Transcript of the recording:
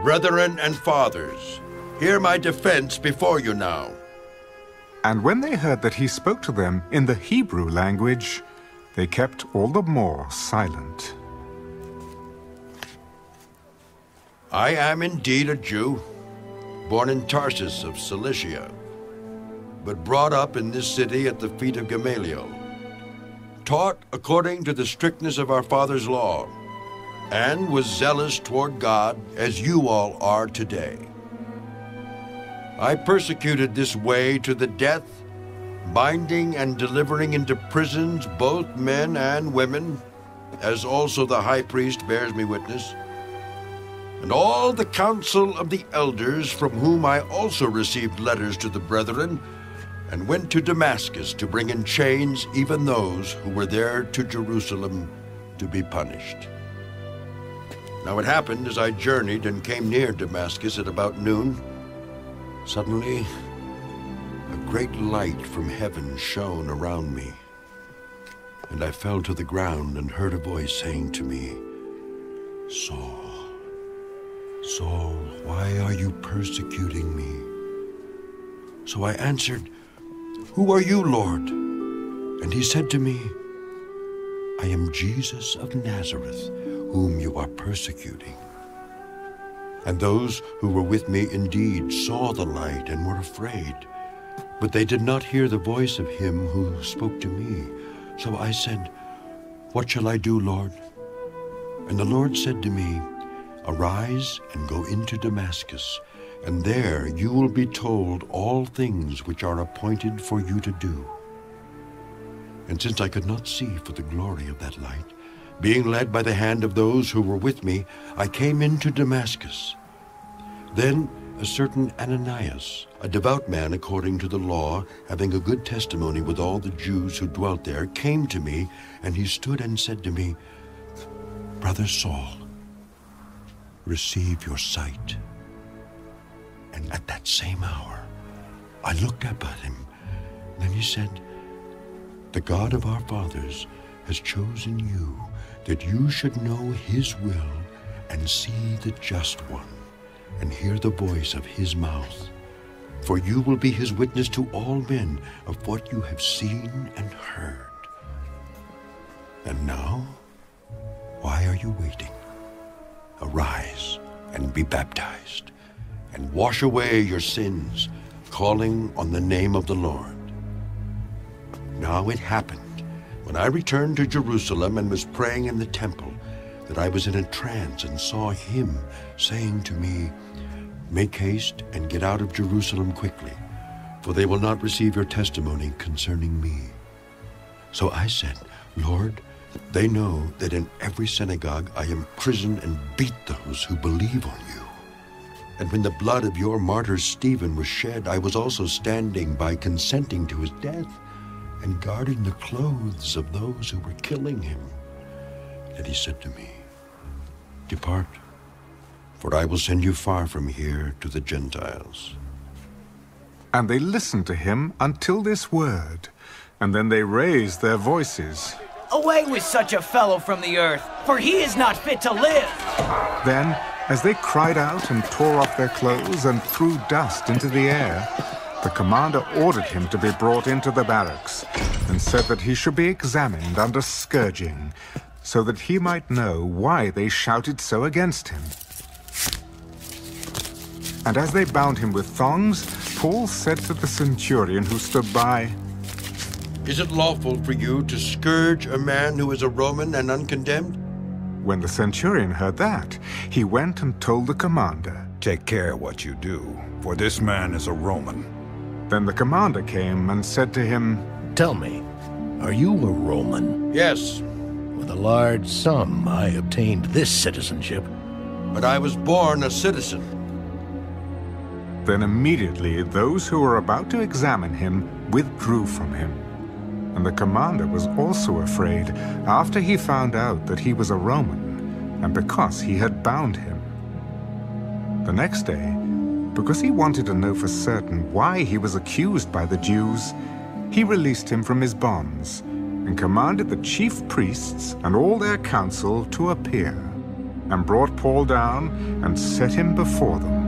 Brethren and fathers, hear my defense before you now. And when they heard that he spoke to them in the Hebrew language, they kept all the more silent. I am indeed a Jew, born in Tarsus of Cilicia, but brought up in this city at the feet of Gamaliel, taught according to the strictness of our father's law, and was zealous toward God as you all are today. I persecuted this way to the death, binding and delivering into prisons both men and women, as also the high priest bears me witness, and all the council of the elders, from whom I also received letters to the brethren, and went to Damascus to bring in chains even those who were there to Jerusalem to be punished. Now it happened as I journeyed and came near Damascus at about noon, suddenly a great light from heaven shone around me, and I fell to the ground and heard a voice saying to me, "Saul, Saul, why are you persecuting me?" So I answered, "Who are you, Lord?" And he said to me, "I am Jesus of Nazareth, whom you are persecuting." And those who were with me indeed saw the light and were afraid, but they did not hear the voice of him who spoke to me. So I said, "What shall I do, Lord?" And the Lord said to me, "Arise and go into Damascus, and there you will be told all things which are appointed for you to do." And since I could not see for the glory of that light, being led by the hand of those who were with me, I came into Damascus. Then a certain Ananias, a devout man according to the law, having a good testimony with all the Jews who dwelt there, came to me, and he stood and said to me, "Brother Saul, receive your sight." And at that same hour, I looked up at him. Then he said, "The God of our fathers has chosen you, that you should know his will and see the just one, and hear the voice of his mouth. For you will be his witness to all men of what you have seen and heard. And now, why are you waiting? Arise and be baptized, and wash away your sins, calling on the name of the Lord." Now it happened, when I returned to Jerusalem and was praying in the temple, that I was in a trance and saw him saying to me, "Make haste and get out of Jerusalem quickly, for they will not receive your testimony concerning me." So I said, "Lord, they know that in every synagogue I imprison and beat those who believe on you. And when the blood of your martyr Stephen was shed, I was also standing by consenting to his death and guarding the clothes of those who were killing him." And he said to me, "Depart, for I will send you far from here to the Gentiles." And they listened to him until this word, and then they raised their voices. "Away with such a fellow from the earth, for he is not fit to live." Then, as they cried out and tore off their clothes and threw dust into the air, the commander ordered him to be brought into the barracks, and said that he should be examined under scourging, so that he might know why they shouted so against him. And as they bound him with thongs, Paul said to the centurion who stood by, "Is it lawful for you to scourge a man who is a Roman and uncondemned?" When the centurion heard that, he went and told the commander. "Take care what you do, for this man is a Roman." Then the commander came and said to him, "Tell me, are you a Roman?" "Yes, "With a large sum I obtained this citizenship." but I was born a citizen." Then immediately those who were about to examine him withdrew from him. And the commander was also afraid after he found out that he was a Roman, and because he had bound him. The next day, because he wanted to know for certain why he was accused by the Jews, he released him from his bonds and commanded the chief priests and all their council to appear. and brought Paul down and set him before them.